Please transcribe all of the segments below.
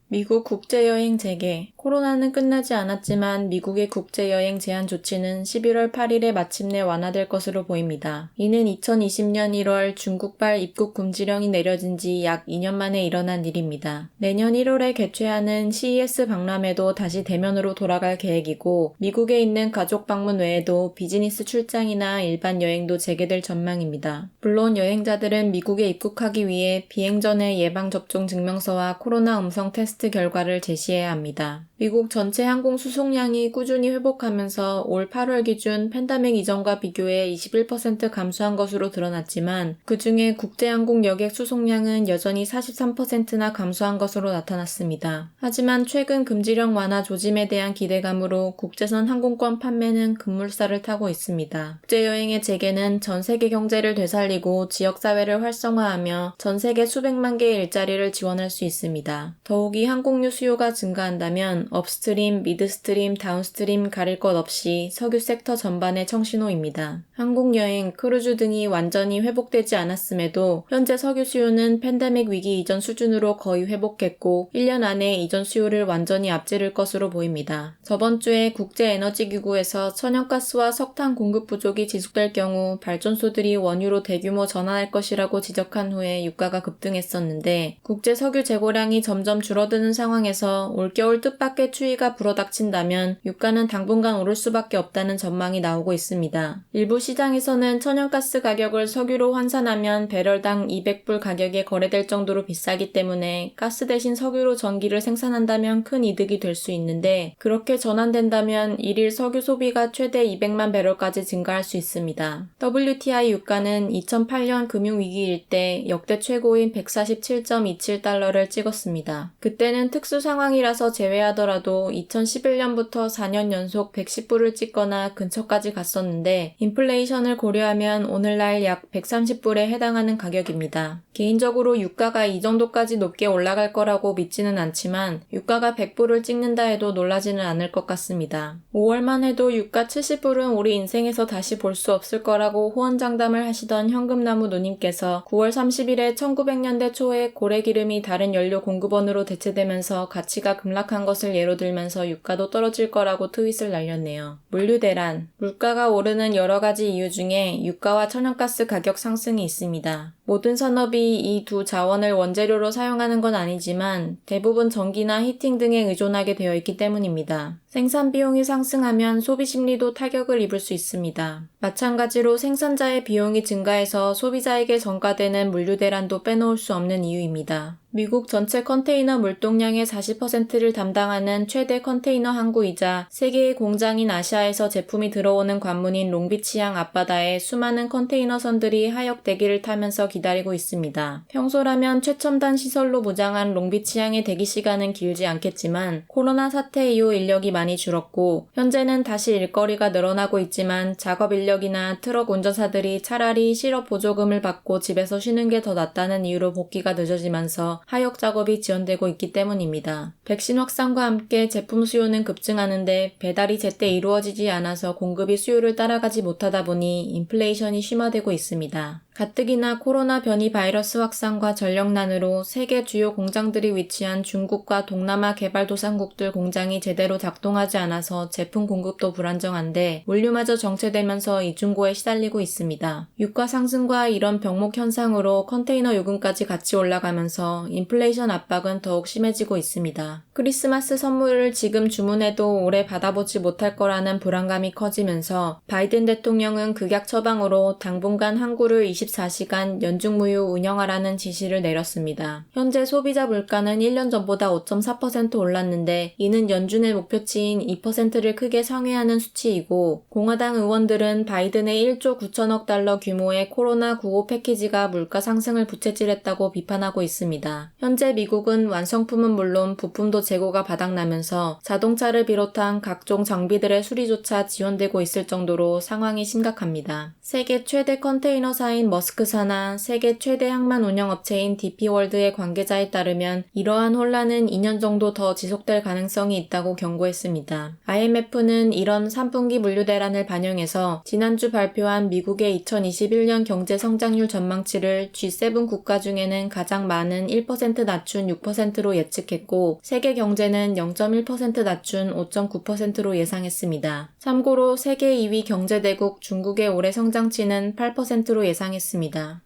미국 국제여행 재개. 코로나는 끝나지 않았지만 미국의 국제여행 제한 조치는 11월 8일에 마침내 완화될 것으로 보입니다. 이는 2020년 1월 중국발 입국 금지령이 내려진 지 약 2년 만에 일어난 일입니다. 내년 1월에 개최하는 CES 박람회도 다시 대면으로 돌아갈 계획이고 미국에 있는 가족 방문 외에도 비즈니스 출장이나 일반 여행도 재개될 전망입니다. 물론 여행자들은 미국에 입국하기 위해 비행 전에 예방접종 증명서와 코로나 음성 테스트 결과를 제시해야 합니다. 미국 전체 항공 수송량이 꾸준히 회복하면서 올 8월 기준 팬데믹 이전과 비교해 21% 감소한 것으로 드러났지만 그중에 국제항공 여객 수송량은 여전히 43%나 감소한 것으로 나타났습니다. 하지만 최근 금지령 완화 조짐에 대한 기대감으로 국제선 항공권 판매는 급물살을 타고 있습니다. 국제여행의 재개는 전 세계 경제를 되살리고 지역사회를 활성화하며 전 세계 수백만 개의 일자리를 지원할 수 있습니다. 더욱이 항공유 수요가 증가한다면 업스트림, 미드스트림, 다운스트림 가릴 것 없이 석유 섹터 전반의 청신호입니다. 항공여행, 크루즈 등이 완전히 회복되지 않았음에도 현재 석유 수요는 팬데믹 위기 이전 수준으로 거의 회복했고 1년 안에 이전 수요를 완전히 앞지를 것으로 보입니다. 저번 주에 국제에너지기구에서 천연가스와 석탄 공급 부족이 지속될 경우 발전소들이 원유로 대규모 전환할 것이라고 지적한 후에 유가가 급등했었는데 국제 석유 재고량이 점점 줄어드는 상황에서 올겨울 뜻밖의 추위가 불어닥친다면 유가는 당분간 오를 수밖에 없다는 전망이 나오고 있습니다. 일부 시장에서는 천연가스 가격을 석유로 환산하면 배럴당 200불 가격에 거래될 정도로 비싸기 때문에 가스 대신 석유로 전기를 생산한다면 큰 이득이 될 수 있는데 그렇게 전환된다면 일일 석유 소비가 최대 200만 배럴까지 증가할 수 있습니다. WTI 유가는 2008년 금융위기일 때 역대 최고인 147.27달러를 찍었습니다. 그때는 특수 상황이라서 제외하더라도 2011년부터 4년 연속 110불을 찍거나 근처까지 갔었는데 인플레이션을 고려하면 오늘날 약 130불에 해당하는 가격입니다. 개인적으로 유가가 이 정도까지 높게 올라갈 거라고 믿지는 않지만 유가가 100불을 찍는다 해도 놀라지는 않을 것 같습니다. 5월만 해도 유가 70불은 우리 인생에서 다시 볼 수 없을 거라고 호언장담을 하시던 현금나무 누님께서 9월 30일에 1900년대 초에 고래기름이 다른 연료 공급원으로 대체되면서 가치가 급락한 것을 예로 들면서 유가도 떨어질 거라고 트윗을 날렸네요. 물류대란. 물가가 오르는 여러 가지 이유 중에 유가와 천연가스 가격 상승이 있습니다. 모든 산업이 이 두 자원을 원재료로 사용하는 건 아니지만 대부분 전기나 히팅 등에 의존하게 되어 있기 때문입니다. 생산 비용이 상승하면 소비 심리도 타격을 입을 수 있습니다. 마찬가지로 생산자의 비용이 증가해서 소비자에게 전가되는 물류 대란도 빼놓을 수 없는 이유입니다. 미국 전체 컨테이너 물동량의 40%를 담당하는 최대 컨테이너 항구이자 세계의 공장인 아시아에서 제품이 들어오는 관문인 롱비치항 앞바다에 수많은 컨테이너선들이 하역 대기를 타면서 기다리고 있습니다. 평소라면 최첨단 시설로 무장한 롱비치항의 대기 시간은 길지 않겠지만 코로나 사태 이후 인력이 많이 줄었고 현재는 다시 일거리가 늘어나고 있지만 작업 인력이나 트럭 운전사들이 차라리 실업 보조금을 받고 집에서 쉬는 게 더 낫다는 이유로 복귀가 늦어지면서 하역 작업이 지연되고 있기 때문입니다. 백신 확산과 함께 제품 수요는 급증하는데 배달이 제때 이루어지지 않아서 공급이 수요를 따라가지 못하다 보니 인플레이션이 심화되고 있습니다. 가뜩이나 코로나 변이 바이러스 확산과 전력난으로 세계 주요 공장들이 위치한 중국과 동남아 개발도상국들 공장이 제대로 작동하지 않아서 제품 공급도 불안정한데 물류마저 정체되면서 이중고에 시달리고 있습니다. 유가 상승과 이런 병목 현상으로 컨테이너 요금까지 같이 올라가면서 인플레이션 압박은 더욱 심해지고 있습니다. 크리스마스 선물을 지금 주문해도 올해 받아보지 못할 거라는 불안감이 커지면서 바이든 대통령은 극약 처방으로 당분간 항구를 24시간 연중무휴 운영하라는 지시를 내렸습니다. 현재 소비자 물가는 1년 전보다 5.4% 올랐는데 이는 연준의 목표치인 2%를 크게 상회하는 수치이고 공화당 의원들은 바이든의 1조 9천억 달러 규모의 코로나95 패키지가 물가 상승을 부채질했다고 비판하고 있습니다. 현재 미국은 완성품은 물론 부품도 재고가 바닥나면서 자동차를 비롯한 각종 장비들의 수리조차 지연되고 있을 정도로 상황이 심각합니다. 세계 최대 컨테이너사인 머스크사나 세계 최대 항만 운영 업체인 DP월드의 관계자에 따르면 이러한 혼란은 2년 정도 더 지속될 가능성이 있다고 경고했습니다. IMF는 이런 3분기 물류 대란을 반영해서 지난주 발표한 미국의 2021년 경제 성장률 전망치를 G7 국가 중에는 가장 많은 1% 낮춘 6%로 예측했고 세계 경제는 0.1% 낮춘 5.9%로 예상했습니다. 참고로 세계 2위 경제대국 중국의 올해 성장치는 8%로 예상했습니다.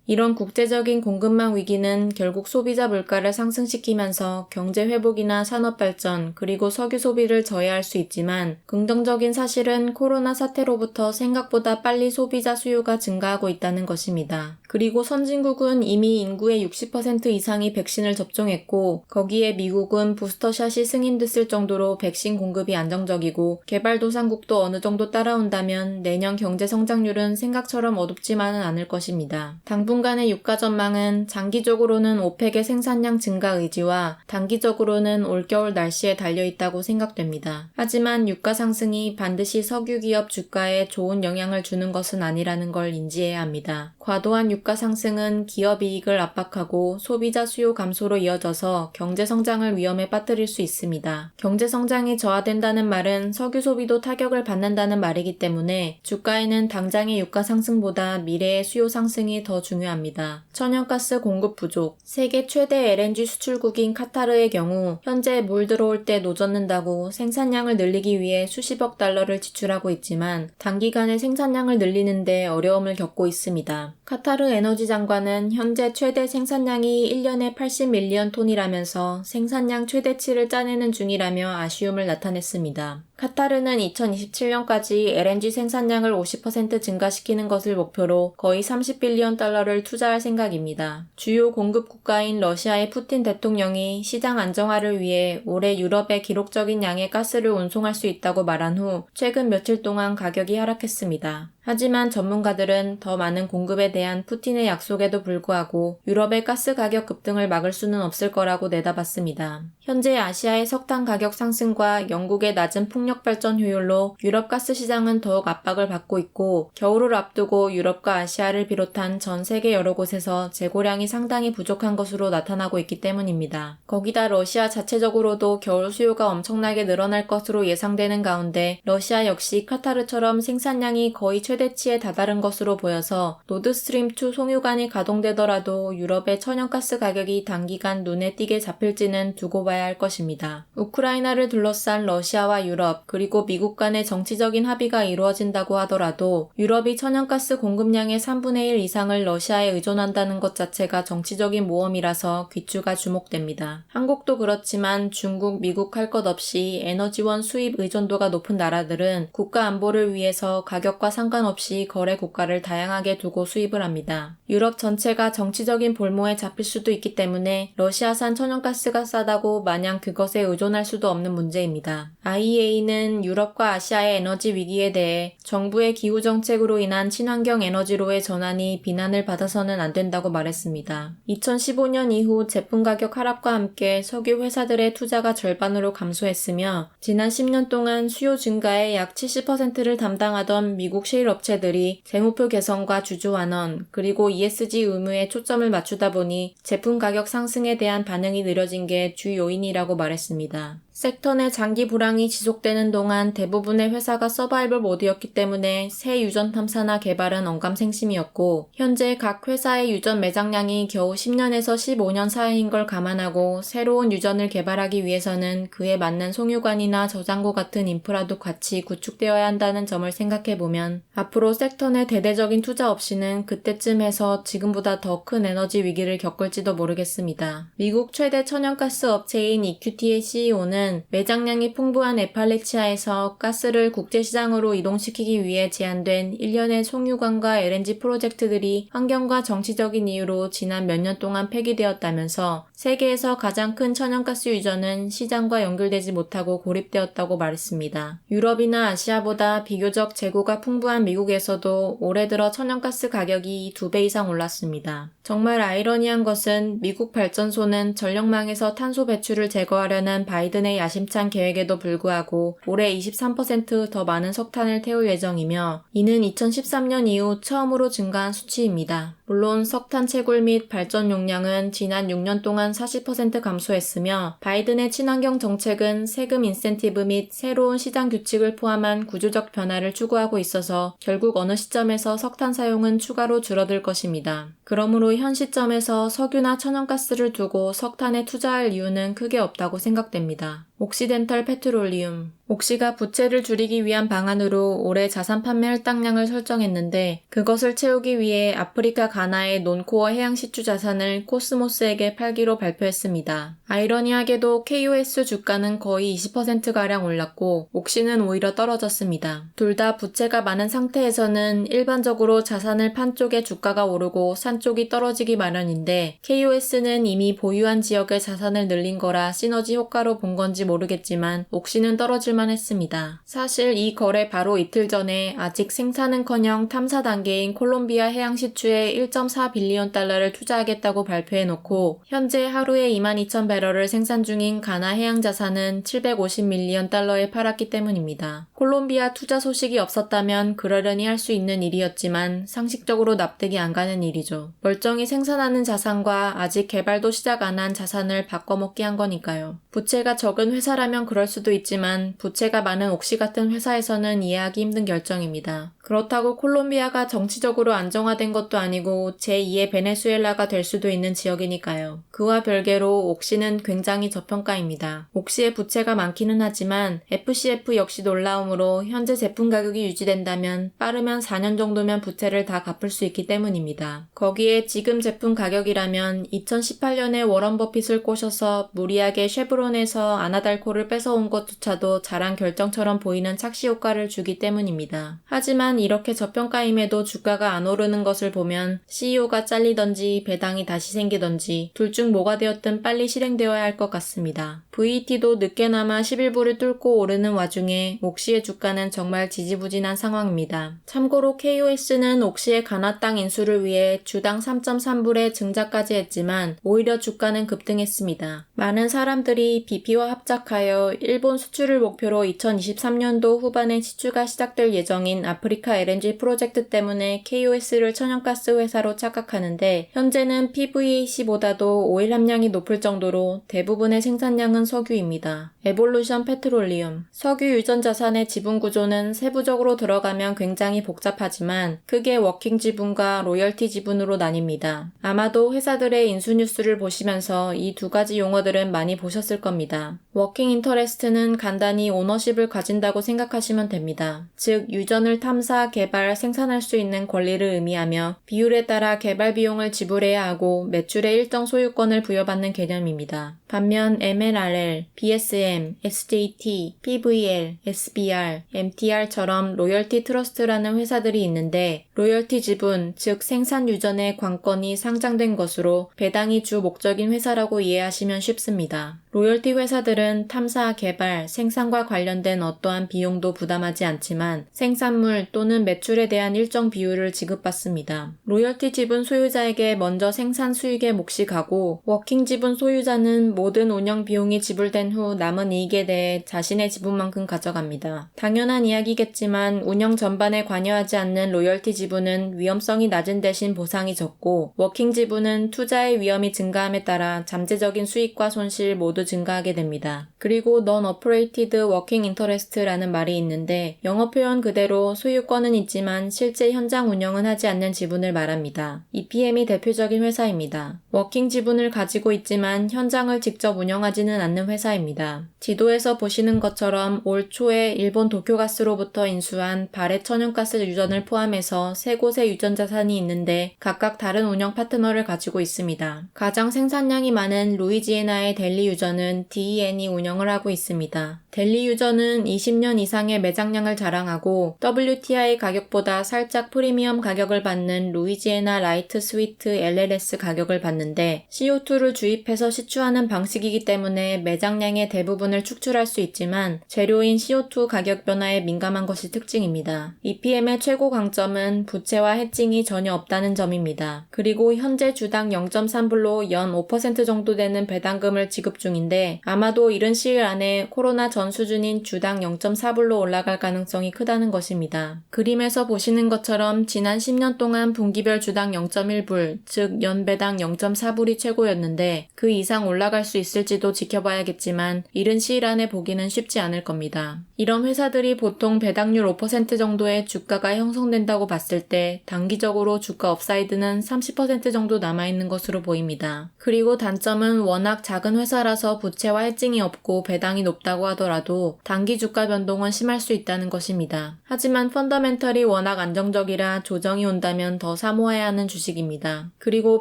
이런 국제적인 공급망 위기는 결국 소비자 물가를 상승시키면서 경제 회복이나 산업 발전 그리고 석유 소비를 저해할 수 있지만 긍정적인 사실은 코로나 사태로부터 생각보다 빨리 소비자 수요가 증가하고 있다는 것입니다. 그리고 선진국은 이미 인구의 60% 이상이 백신을 접종했고 거기에 미국은 부스터샷이 승인됐을 정도로 백신 공급이 안정적이고 개발도상국도 어느 정도 따라온다면 내년 경제 성장률은 생각처럼 어둡지만은 않을 것입니다. 당분간의 유가 전망은 장기적으로는 오펙의 생산량 증가 의지와 단기적으로는 올겨울 날씨에 달려있다고 생각됩니다. 하지만 유가 상승이 반드시 석유 기업 주가에 좋은 영향을 주는 것은 아니라는 걸 인지해야 합니다. 과도한 유가 상승은 기업 이익을 압박하고 소비자 수요 감소로 이어져서 경제 성장을 위험에 빠뜨릴 수 있습니다. 경제 성장이 저하된다는 말은 석유 소비도 타격을 받는다는 말이기 때문에 주가에는 당장의 유가 상승보다 미래의 수요 상승이 더 중요합니다. 천연가스 공급 부족. 세계 최대 LNG 수출국인 카타르의 경우 현재 물 들어올 때 노젓는다고 생산량을 늘리기 위해 수십억 달러를 지출하고 있지만 단기간에 생산량을 늘리는데 어려움을 겪고 있습니다. 카타르 에너지 장관은 현재 최대 생산량이 1년에 80밀리언 톤이라면서 생산량 최대치를 짜내는 중이라며 아쉬움을 나타냈습니다. 카타르는 2027년까지 LNG 생산량을 50% 증가시키는 것을 목표로 거의 30빌리언 달러를 투자할 생각입니다. 주요 공급 국가인 러시아의 푸틴 대통령이 시장 안정화를 위해 올해 유럽에 기록적인 양의 가스를 운송할 수 있다고 말한 후 최근 며칠 동안 가격이 하락했습니다. 하지만 전문가들은 더 많은 공급에 대한 푸틴의 약속에도 불구하고 유럽의 가스 가격 급등을 막을 수는 없을 거라고 내다봤습니다. 현재 아시아의 석탄 가격 상승과 영국의 낮은 풍력 발전 효율로 유럽 가스 시장은 더욱 압박을 받고 있고 겨울을 앞두고 유럽과 아시아를 비롯한 전 세계 여러 곳에서 재고량이 상당히 부족한 것으로 나타나고 있기 때문입니다. 거기다 러시아 자체적으로도 겨울 수요가 엄청나게 늘어날 것으로 예상되는 가운데 러시아 역시 카타르처럼 생산량이 거의 최대치에 다다른 것으로 보여서 노드스트림2 송유관이 가동되더라도 유럽의 천연가스 가격이 단기간 눈에 띄게 잡힐지는 두고 봐야 할 것입니다. 우크라이나를 둘러싼 러시아와 유럽 그리고 미국 간의 정치적인 합의가 이루어진다고 하더라도 유럽이 천연가스 공급량의 3분의 1 이상을 러시아에 의존한다는 것 자체가 정치적인 모험이라서 귀추가 주목됩니다. 한국도 그렇지만 중국, 미국 할 것 없이 에너지원 수입 의존도가 높은 나라들은 국가 안보를 위해서 가격과 상관없이 거래 국가를 다양하게 두고 수입을 합니다. 유럽 전체가 정치적인 볼모에 잡힐 수도 있기 때문에 러시아산 천연가스가 싸다고 마냥 그것에 의존할 수도 없는 문제입니다. IEA는 유럽과 아시아의 에너지 위기에 대해 정부의 기후 정책으로 인한 친환경 에너지로의 전환이 비난을 받아서는 안 된다고 말했습니다. 2015년 이후 제품 가격 하락과 함께 석유 회사들의 투자가 절반으로 감소했으며 지난 10년 동안 수요 증가의 약 70%를 담당하던 미국 셰일 업체들이 재무표 개선과 주주 환원 그리고 ESG 의무에 초점을 맞추다 보니 제품 가격 상승에 대한 반응이 느려진 게 주 요인이라고 말했습니다. 섹터 내 장기 불황이 지속되는 동안 대부분의 회사가 서바이벌 모드였기 때문에 새 유전 탐사나 개발은 언감생심이었고 현재 각 회사의 유전 매장량이 겨우 10년에서 15년 사이인 걸 감안하고 새로운 유전을 개발하기 위해서는 그에 맞는 송유관이나 저장고 같은 인프라도 같이 구축되어야 한다는 점을 생각해보면 앞으로 섹터 내 대대적인 투자 없이는 그때쯤 해서 지금보다 더 큰 에너지 위기를 겪을지도 모르겠습니다. 미국 최대 천연가스 업체인 EQT의 CEO는 매장량이 풍부한 에팔레치아에서 가스를 국제시장으로 이동시키기 위해 제안된 일련의 송유관과 LNG 프로젝트들이 환경과 정치적인 이유로 지난 몇 년 동안 폐기되었다면서 세계에서 가장 큰 천연가스 유전은 시장과 연결되지 못하고 고립되었다고 말했습니다. 유럽이나 아시아보다 비교적 재고가 풍부한 미국에서도 올해 들어 천연가스 가격이 2배 이상 올랐습니다. 정말 아이러니한 것은 미국 발전소는 전력망에서 탄소 배출을 제거하려는 바이든의 자신의 야심찬 계획에도 불구하고 올해 23% 더 많은 석탄을 태울 예정이며 이는 2013년 이후 처음으로 증가한 수치입니다. 물론 석탄 채굴 및 발전 용량은 지난 6년 동안 40% 감소했으며 바이든의 친환경 정책은 세금 인센티브 및 새로운 시장 규칙을 포함한 구조적 변화를 추구하고 있어서 결국 어느 시점에서 석탄 사용은 추가로 줄어들 것입니다. 그러므로 현 시점에서 석유나 천연가스를 두고 석탄에 투자할 이유는 크게 없다고 생각됩니다. 옥시덴털 페트롤리움. 옥시가 부채를 줄이기 위한 방안으로 올해 자산 판매 할당량을 설정했는데 그것을 채우기 위해 아프리카 가나의 논코어 해양 시추 자산을 코스모스에게 팔기로 발표했습니다. 아이러니하게도 KOS 주가는 거의 20%가량 올랐고 옥시는 오히려 떨어졌습니다. 둘 다 부채가 많은 상태에서는 일반적으로 자산을 판 쪽의 주가가 오르고 산 쪽이 떨어지기 마련인데 KOS는 이미 보유한 지역의 자산을 늘린 거라 시너지 효과로 본 건지 모르겠지만 옥시는 떨어질만 했습니다. 사실 이 거래 바로 이틀 전에 아직 생산은커녕 탐사 단계인 콜롬비아 해양 시추에 1.4 빌리언 달러를 투자하겠다고 발표해놓고 현재 하루에 22,000배럴을 생산 중인 가나 해양 자산은 750 밀리언 달러에 팔았기 때문입니다. 콜롬비아 투자 소식이 없었다면 그러려니 할 수 있는 일이었지만 상식적으로 납득이 안 가는 일이죠. 멀쩡히 생산하는 자산과 아직 개발도 시작 안 한 자산을 바꿔먹기 한 거니까요. 부채가 적은 회사라면 그럴 수도 있지만 부채가 많은 옥시 같은 회사에서는 이해하기 힘든 결정입니다. 그렇다고 콜롬비아가 정치적으로 안정화된 것도 아니고 제2의 베네수엘라가 될 수도 있는 지역이니까요. 그와 별개로 옥시는 굉장히 저평가입니다. 옥시의 부채가 많기는 하지만 FCF 역시 놀라움으로 현재 제품 가격이 유지된다면 빠르면 4년 정도면 부채를 다 갚을 수 있기 때문입니다. 거기에 지금 제품 가격이라면 2018년에 워런 버핏을 꼬셔서 무리하게 쉐브론에서 아나달코를 뺏어온 것조차도 잘한 결정처럼 보이는 착시 효과를 주기 때문입니다. 하지만 이렇게 저평가임에도 주가가 안 오르는 것을 보면 CEO가 잘리던지 배당이 다시 생기던지 둘 중 뭐가 되었든 빨리 실행되어야 할 것 같습니다. VT도 늦게나마 11불을 뚫고 오르는 와중에 옥시의 주가는 정말 지지부진한 상황입니다. 참고로 KOS는 옥시의 가나 땅 인수를 위해 주당 3.3불의 증자까지 했지만 오히려 주가는 급등했습니다. 많은 사람들이 BP와 합작하여 일본 수출을 목표로 2023년도 후반에 시추가 시작될 예정인 아프리카 LNG 프로젝트 때문에 KOS를 천연가스 회사로 착각하는데 현재는 PVAC보다도 오일 함량이 높을 정도로 대부분의 생산량은 석유입니다. 에볼루션 페트롤리움. 석유 유전 자산의 지분 구조는 세부적으로 들어가면 굉장히 복잡하지만 크게 워킹 지분과 로열티 지분으로 나뉩니다. 아마도 회사들의 인수 뉴스를 보시면서 이 두 가지 용어들은 많이 보셨을 겁니다. 워킹 인터레스트는 간단히 오너십을 가진다고 생각하시면 됩니다. 즉 유전을 탐사, 개발, 생산할 수 있는 권리를 의미하며 비율에 따라 개발 비용을 지불해야 하고 매출의 일정 소유권을 부여받는 개념입니다. 반면 MLRL, BSM, SJT, PVL, SBR, MTR처럼 로열티 트러스트라는 회사들이 있는데 로열티 지분, 즉 생산 유전의 관건이 상장된 것으로 배당이 주 목적인 회사라고 이해하시면 쉽습니다. 로열티 회사들은 탐사, 개발, 생산과 관련된 어떠한 비용도 부담하지 않지만 생산물 또는 매출에 대한 일정 비율을 지급받습니다. 로열티 지분 소유자에게 먼저 생산 수익의 몫이 가고 워킹 지분 소유자는 모든 운영 비용이 지불된 후 남은 이익에 대해 자신의 지분만큼 가져갑니다. 당연한 이야기겠지만 운영 전반에 관여하지 않는 로열티 지분은 위험성이 낮은 대신 보상이 적고 워킹 지분은 투자의 위험이 증가함에 따라 잠재적인 수익과 손실 모두 증가하게 됩니다. 그리고 Non-Operated Working Interest라는 말이 있는데 영어 표현 그대로 소유권은 있지만 실제 현장 운영은 하지 않는 지분을 말합니다. EPM이 대표적인 회사입니다. 워킹 지분을 가지고 있지만 현장을 직접 운영하지는 않는 회사입니다. 지도에서 보시는 것처럼 올 초에 일본 도쿄가스로부터 인수한 발해 천연가스 유전을 포함해서 세 곳의 유전 자산이 있는데 각각 다른 운영 파트너를 가지고 있습니다. 가장 생산량이 많은 루이지애나의 델리 유전은 DEN이 운영을 하고 있습니다. 델리 유전은 20년 이상의 매장량을 자랑하고 WTI 가격보다 살짝 프리미엄 가격을 받는 루이지애나 라이트 스위트 LLS 가격을 받는데 CO2를 주입해서 시추하는 방식이기 때문에 매장량의 대부분을 축출할 수 있지만 재료인 CO2 가격 변화에 민감한 것이 특징입니다. EPM의 최고 강점은 부채와 해칭이 전혀 없다는 점입니다. 그리고 현재 주당 0.3불로 연 5% 정도 되는 배당금을 지급 중인데 예정인데 아마도 이른 시일 안에 코로나 전 수준인 주당 0.4불로 올라갈 가능성이 크다는 것입니다. 그림에서 보시는 것처럼 지난 10년 동안 분기별 주당 0.1불, 즉 연배당 0.4불이 최고였는데 그 이상 올라갈 수 있을지도 지켜봐야겠지만 이른 시일 안에 보기는 쉽지 않을 겁니다. 이런 회사들이 보통 배당률 5% 정도의 주가가 형성된다고 봤을 때 단기적으로 주가 업사이드는 30% 정도 남아있는 것으로 보입니다. 그리고 단점은 워낙 작은 회사라서 부채와 해증이 없고 배당이 높다고 하더라도 단기 주가 변동은 심할 수 있다는 것입니다. 하지만 펀더멘털이 워낙 안정적이라 조정이 온다면 더 사모해야 하는 주식입니다. 그리고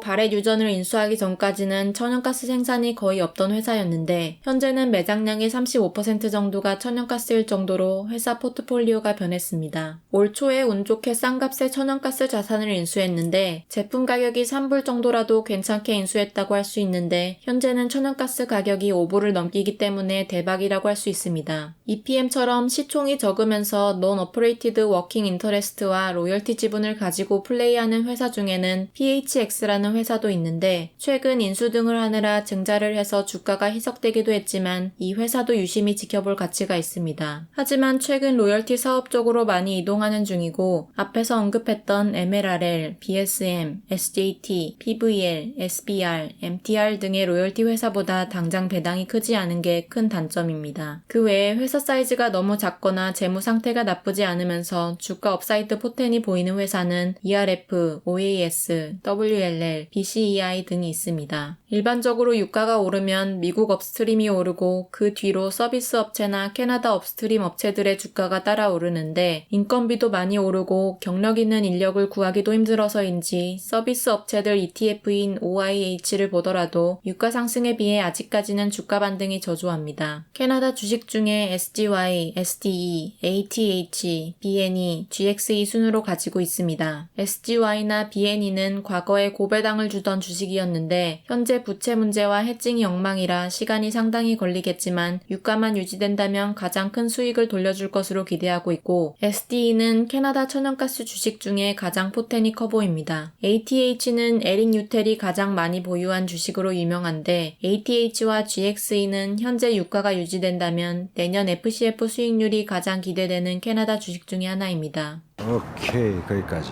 발해 유전을 인수하기 전까지는 천연가스 생산이 거의 없던 회사였는데 현재는 매장량의 35% 정도가 천연가스일 정도로 회사 포트폴리오가 변했습니다. 올 초에 운 좋게 싼 값에 천연가스 자산을 인수했는데 제품 가격이 3불 정도라도 괜찮게 인수했다고 할 수 있는데 현재는 천연가스 가격이 5불을 넘기기 때문에 대박이라고 할 수 있습니다. EPM처럼 시총이 적으면서 Non-Operated Working Interest와 로열티 지분을 가지고 플레이하는 회사 중에는 PHX라는 회사도 있는데 최근 인수 등을 하느라 증자를 해서 주가가 희석되기도 했지만 이 회사도 유심히 지켜볼 가치가 있습니다. 하지만 최근 로열티 사업 쪽으로 많이 이동하는 중이고 앞에서 언급했던 MLRL, BSM, SJT, PVL, SBR, MTR 등의 로열티 회사보다 당장 배당이 크지 않은 게 큰 단점입니다. 그 외에 회사 사이즈가 너무 작거나 재무 상태가 나쁘지 않으면서 주가 업사이드 포텐이 보이는 회사는 ERF, OAS, WLL, BCEI 등이 있습니다. 일반적으로 유가가 오르면 미국 업스트림이 오르고 그 뒤로 서비스 업체나 캐나다 업스트림 업체들의 주가가 따라 오르는데 인건비도 많이 오르고 경력 있는 인력을 구하기도 힘들어서인지 서비스 업체들 ETF인 OIH를 보더라도 유가 상승에 비해 아직까지는 주가 반등이 저조합니다. 캐나다 주식 중에 SGY, SDE, ATH, BNE, GXE 순으로 가지고 있습니다. SGY나 BNE는 과거에 고배당을 주던 주식이었는데 현재 부채 문제와 해증이 엉망이라 시간이 상당히 걸리겠지만 유가만 유지된다면 가장 큰 수익을 돌려줄 것으로 기대하고 있고 SDE는 캐나다 천연가스 주식 중에 가장 포텐이 커 보입니다. ATH는 에릭 뉴텔이 가장 많이 보유한 주식으로 유명한데 ATH와 GXE는 현재 유가가 유지된다면 내년 FCF 수익률이 가장 기대되는 캐나다 주식 중에 하나입니다. 오케이, 거기까지.